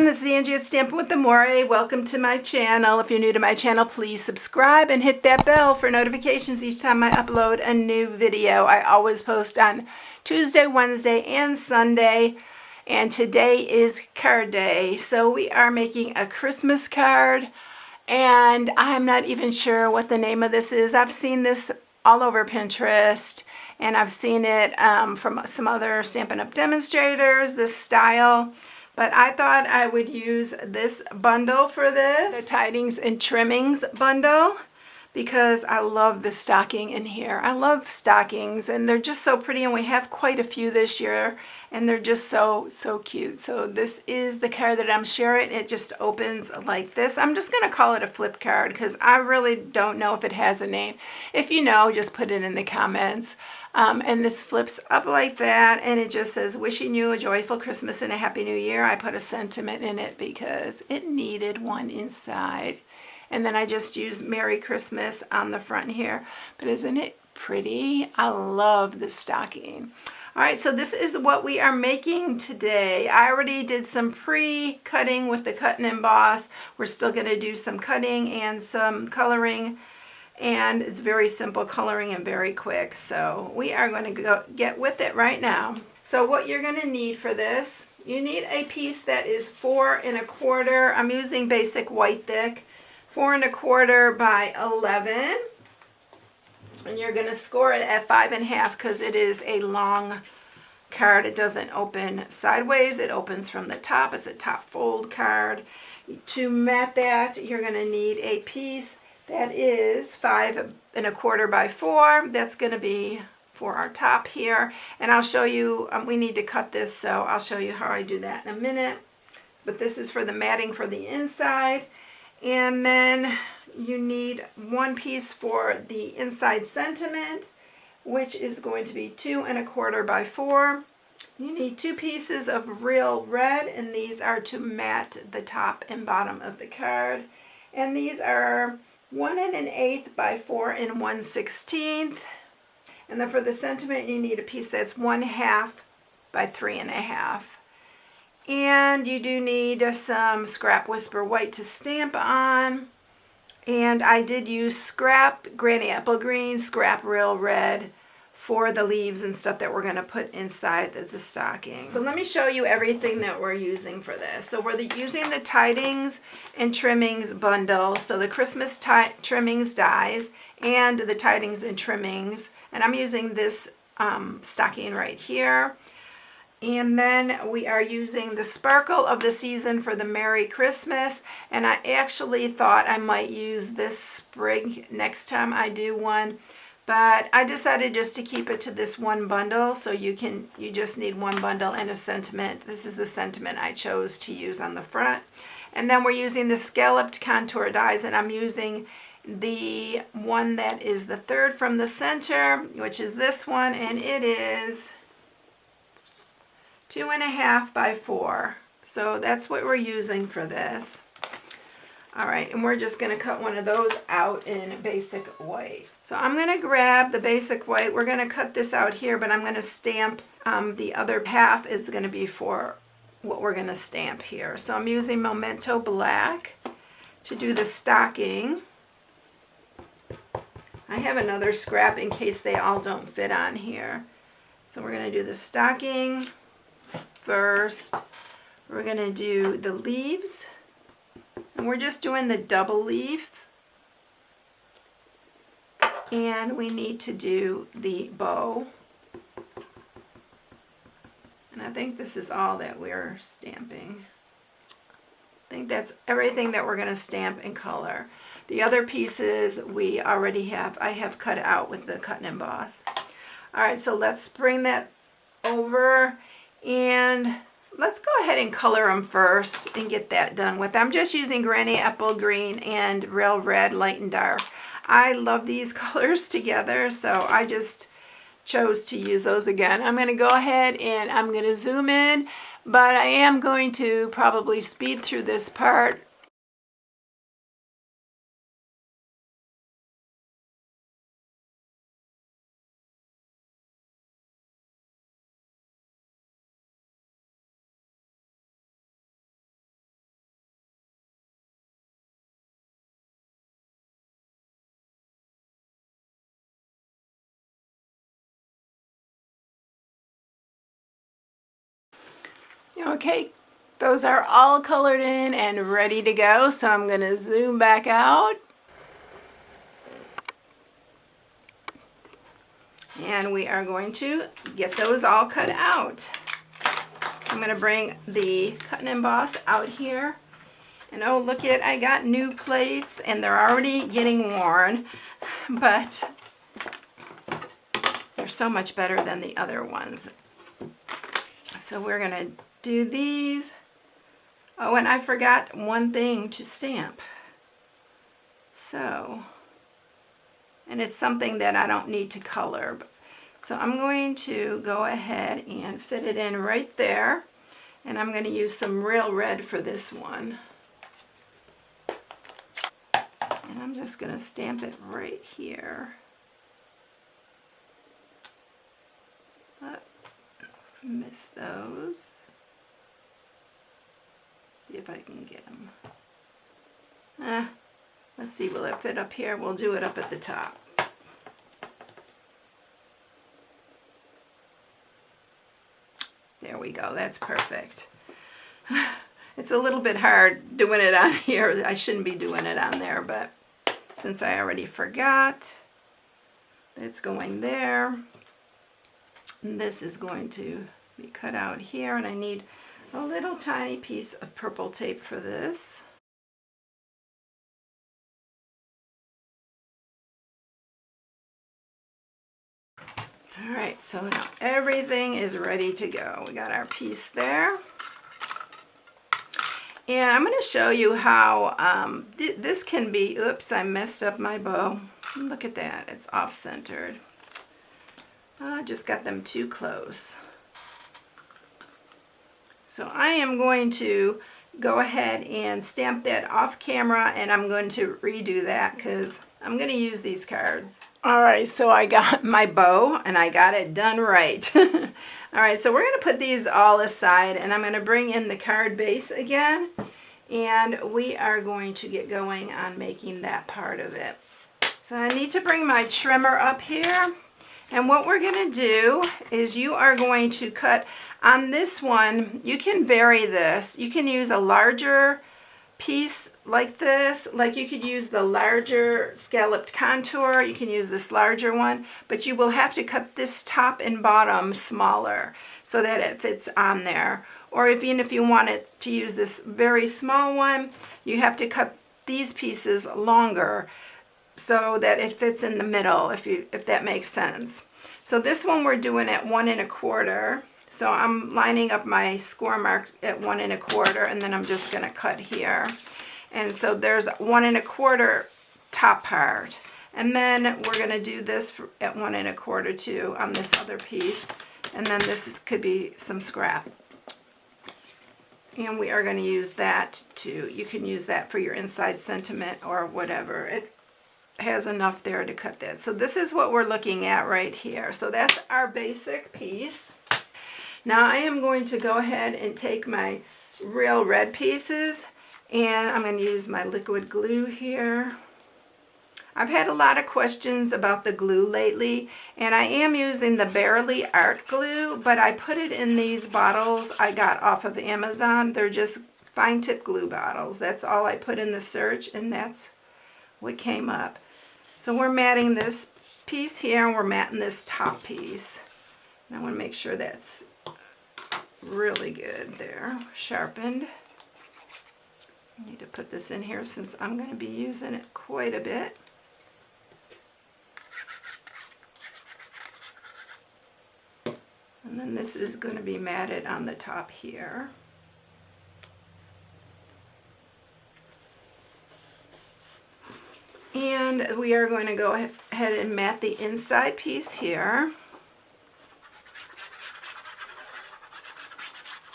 this is Angie at Stampingwithamore. Welcome to my channel. If you're new to my channel, please subscribe and hit that bell for notifications each time I upload a new video. I always post on Tuesday, Wednesday, and Sunday. And today is card day. So we are making a Christmas card. And I'm not even sure what the name of this is. I've seen this all over Pinterest. And I've seen it from some other Stampin' Up! Demonstrators, this style. But I thought I would use this bundle for this, the Tidings and Trimmings bundle, because I love the stocking in here. I love stockings, and they're just so pretty, and we have quite a few this year, and they're just so cute. So this is the card that I'm sharing. It just opens like this. I'm just going to call it a flip card because I really don't know if it has a name. If you know, just put it in the comments. And this flips up like that, and it just says, wishing you a joyful Christmas and a happy new year. I put a sentiment in it because it needed one inside. And then I just used Merry Christmas on the front here. But isn't it pretty? I love the stocking. All right, so this is what we are making today. I already did some pre-cutting with the cut and emboss. We're still going to do some cutting and some coloring. And it's very simple coloring and very quick. So we are going to go get with it right now. So what you're going to need for this, you need a piece that is 4 1/4. I'm using basic white thick, 4 1/4 by 11. And you're going to score it at 5 1/2 because it is a long card. It doesn't open sideways. It opens from the top. It's a top fold card. To mat that, you're going to need a piece that is 5 1/4 by 4. That's going to be for our top here. And I'll show you, we need to cut this, so I'll show you how I do that in a minute. But this is for the matting for the inside. And then you need one piece for the inside sentiment, which is going to be 2 1/4 by 4. You need 2 pieces of real red, and these are to mat the top and bottom of the card. And these are 1 1/8 by 4 1/16. And then for the sentiment, you need a piece that's 1/2 by 3 1/2. And you do need some scrap Whisper White to stamp on. And I did use scrap Granny Apple Green, scrap Real Red for the leaves and stuff that we're going to put inside the stocking. So let me show you everything that we're using for this. So we're using the Tidings and Trimmings bundle. So the Christmas Trimmings dies and the Tidings and Trimmings. And I'm using this stocking right here. And then we are using the Sparkle of the Season for the Merry Christmas. And I actually thought I might use this sprig next time I do one. But I decided just to keep it to this one bundle. So you just need one bundle and a sentiment. This is the sentiment I chose to use on the front. And then we're using the Scalloped Contour dies. And I'm using the one that is the third from the center, which is this one. And it is 2 1/2 by 4. So that's what we're using for this. All right, and we're just going to cut one of those out in basic white. So I'm going to grab the basic white. We're going to cut this out here, but I'm going to stamp the other half is going to be for what we're going to stamp here. So I'm using Memento Black to do the stocking. I have another scrap in case they all don't fit on here. So we're going to do the stocking first. We're going to do the leaves. And we're just doing the double leaf. And we need to do the bow. And I think this is all that we're stamping. I think that's everything that we're going to stamp and color. The other pieces we already have, I have cut out with the cut and emboss. All right, so let's bring that over and let's go ahead and color them first and get that done with. I'm just using Granny Apple Green and Real Red, light and dark. I love these colors together, so I just chose to use those again. I'm going to go ahead and I'm going to zoom in, but I am going to probably speed through this part Okay, those are all colored in and ready to go, so I'm going to zoom back out. And we are going to get those all cut out. I'm going to bring the cut and emboss out here. And oh, look it, I got new plates and they're already getting worn, but they're so much better than the other ones. So we're going to do these. Oh, and I forgot one thing to stamp. So, and it's something that I don't need to color. So I'm going to go ahead and fit it in right there. And I'm going to use some real red for this one. And I'm just going to stamp it right here. Miss those. See if I can get them. Let's see, will it fit up here? We'll do it up at the top. There we go, that's perfect. It's a little bit hard doing it on here. I shouldn't be doing it on there, but since I already forgot, it's going there. And this is going to be cut out here, and I need a little tiny piece of purple tape for this. All right, so now everything is ready to go. We got our piece there. And I'm going to show you how this can be, oops, I messed up my bow. Look at that, it's off-centered. I just got them too close. So I am going to go ahead and stamp that off camera, and I'm going to redo that because I'm going to use these cards. All right, so I got my bow and I got it done right. All right, so we're going to put these all aside, and I'm going to bring in the card base again, and we are going to get going on making that part of it. So I need to bring my trimmer up here, and what we're going to do is you are going to cut on this one. You can vary this. You can use a larger piece like this, like you could use the larger scalloped contour, you can use this larger one, but you will have to cut this top and bottom smaller so that it fits on there. Or even if you wanted to use this very small one, you have to cut these pieces longer so that it fits in the middle, if that makes sense. So this one we're doing at 1 1/4. So I'm lining up my score mark at 1 1/4, and then I'm just going to cut here. And so there's 1 1/4 top part. And then we're going to do this at 1 1/4 too on this other piece. And then this could be some scrap. And we are going to use that too. You can use that for your inside sentiment or whatever. It has enough there to cut that. So this is what we're looking at right here. So that's our basic piece. Now I am going to go ahead and take my real red pieces, and I'm going to use my liquid glue here. I've had a lot of questions about the glue lately, and I am using the Barely Art glue, but I put it in these bottles I got off of Amazon. They're just fine tip glue bottles. That's all I put in the search, and that's what came up. So we're matting this piece here, and we're matting this top piece. And I want to make sure that's really good there, sharpened. I need to put this in here since I'm going to be using it quite a bit. And then this is going to be matted on the top here. And we are going to go ahead and mat the inside piece here.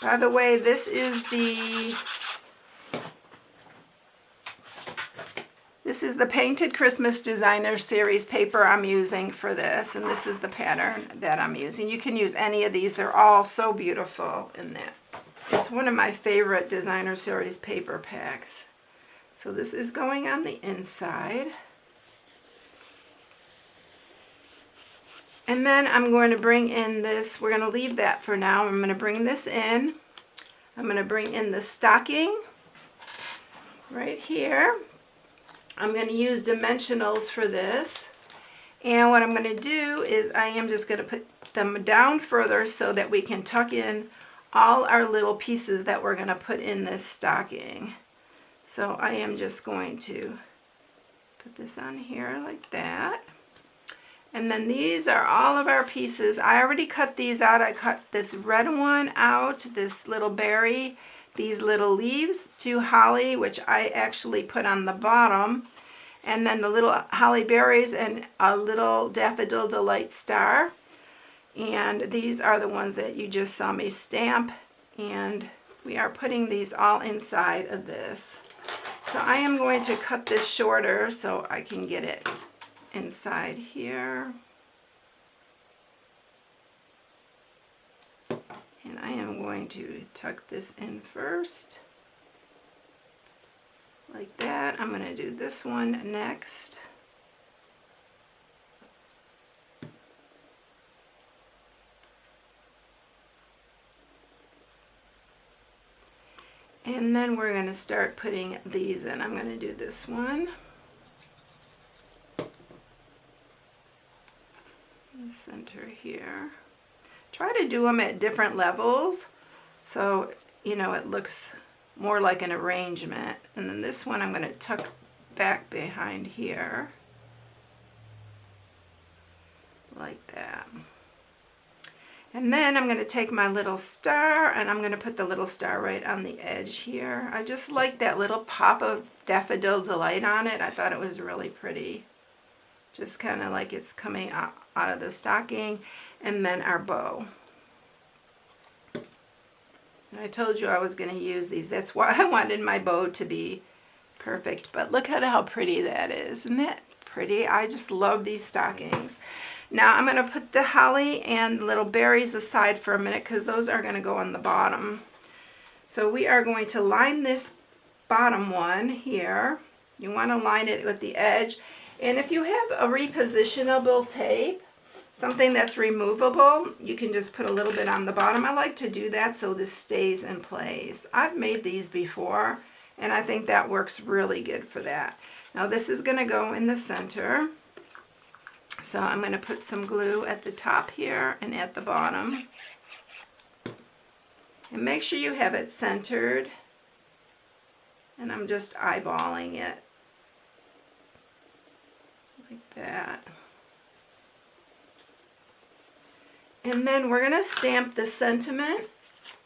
By the way, this is the Painted Christmas Designer Series paper I'm using for this, and this is the pattern that I'm using. You can use any of these. They're all so beautiful in that. It's one of my favorite Designer Series paper packs. So this is going on the inside. And then I'm going to bring in this, we're going to leave that for now. I'm going to bring this in I'm going to bring in the stocking right here. I'm going to use dimensionals for this. And what I'm going to do is I am just going to put them down further so that we can tuck in all our little pieces that we're going to put in this stocking. So I am just going to put this on here like that. And then these are all of our pieces. I already cut these out. I cut this red one out, this little berry, these little leaves, 2 holly, which I actually put on the bottom, and then the little holly berries and a little Daffodil Delight star. And these are the ones that you just saw me stamp, and we are putting these all inside of this. So I am going to cut this shorter so I can get it inside here. And I am going to tuck this in first, like that. I'm going to do this one next. And then we're going to start putting these in. I'm going to do this one. Center here. Try to do them at different levels so you know it looks more like an arrangement. And then this one I'm going to tuck back behind here like that. And then I'm going to take my little star and I'm going to put the little star right on the edge here. I just like that little pop of Daffodil Delight on it. I thought it was really pretty. Just kind of like it's coming out of the stocking. And then our bow. And I told you I was going to use these. That's why I wanted my bow to be perfect. But look at how pretty that is. Isn't that pretty? I just love these stockings. Now I'm going to put the holly and little berries aside for a minute because those are going to go on the bottom. So we are going to line this bottom one here. You want to line it with the edge. And if you have a repositionable tape, something that's removable, you can just put a little bit on the bottom. I like to do that so this stays in place. I've made these before and I think that works really good for that. Now this is going to go in the center. So I'm going to put some glue at the top here and at the bottom. And make sure you have it centered. And I'm just eyeballing it like that. And then we're going to stamp the sentiment.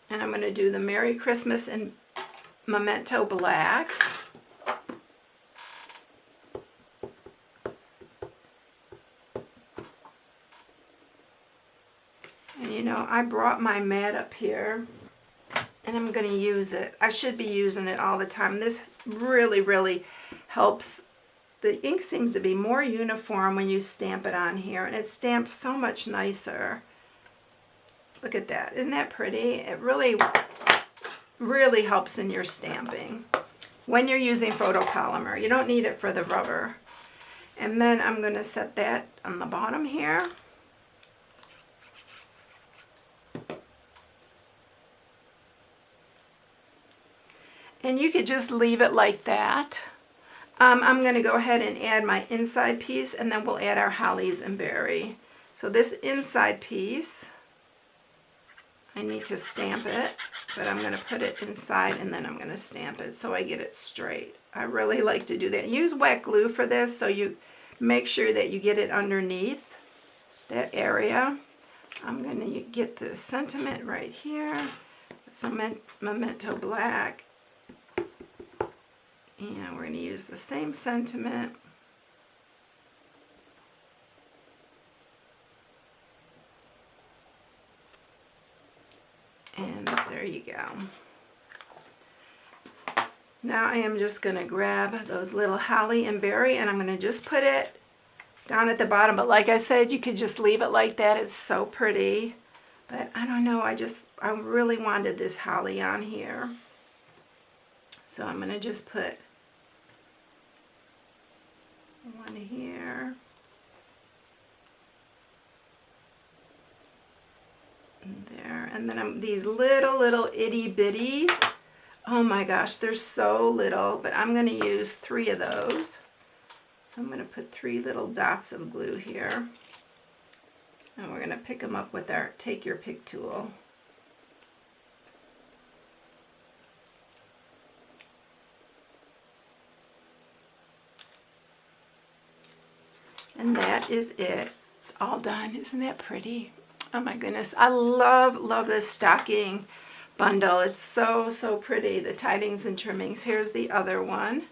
And I'm going to do the Merry Christmas in Memento Black. And you know, I brought my mat up here and I'm going to use it. I should be using it all the time. This really, really helps. The ink seems to be more uniform when you stamp it on here, and it stamps so much nicer. Look at that. Isn't that pretty? It really, really helps in your stamping when you're using photopolymer. You don't need it for the rubber. And then I'm going to set that on the bottom here. And you could just leave it like that. I'm going to go ahead and add my inside piece, and then we'll add our hollies and berry. So this inside piece, I need to stamp it, but I'm going to put it inside and then I'm going to stamp it so I get it straight. I really like to do that. Use wet glue for this so you make sure that you get it underneath that area. I'm going to get the sentiment right here, some Memento Black. And we're going to use the same sentiment. And there you go. Now I am just going to grab those little holly and berry and I'm going to just put it down at the bottom. But like I said, you could just leave it like that. It's so pretty. But I don't know, I really wanted this holly on here. So I'm going to just put one here. And there. And then these little itty bitties. Oh my gosh, they're so little, but I'm going to use 3 of those. So I'm going to put 3 little dots of glue here. And we're going to pick them up with our Take Your Pick tool. And that is it. It's all done. Isn't that pretty? Oh my goodness. I love this stocking bundle. It's so pretty. The Tidings and Trimmings. Here's the other one.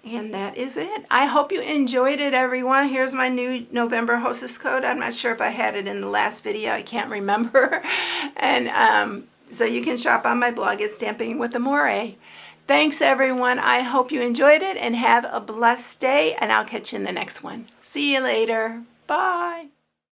And that is it. I hope you enjoyed it, everyone. Here's my new November hostess code. I'm not sure if I had it in the last video. I can't remember. And so you can shop on my blog at Stampingwithamore. Thanks, everyone. I hope you enjoyed it and have a blessed day, and I'll catch you in the next one. See you later. Bye.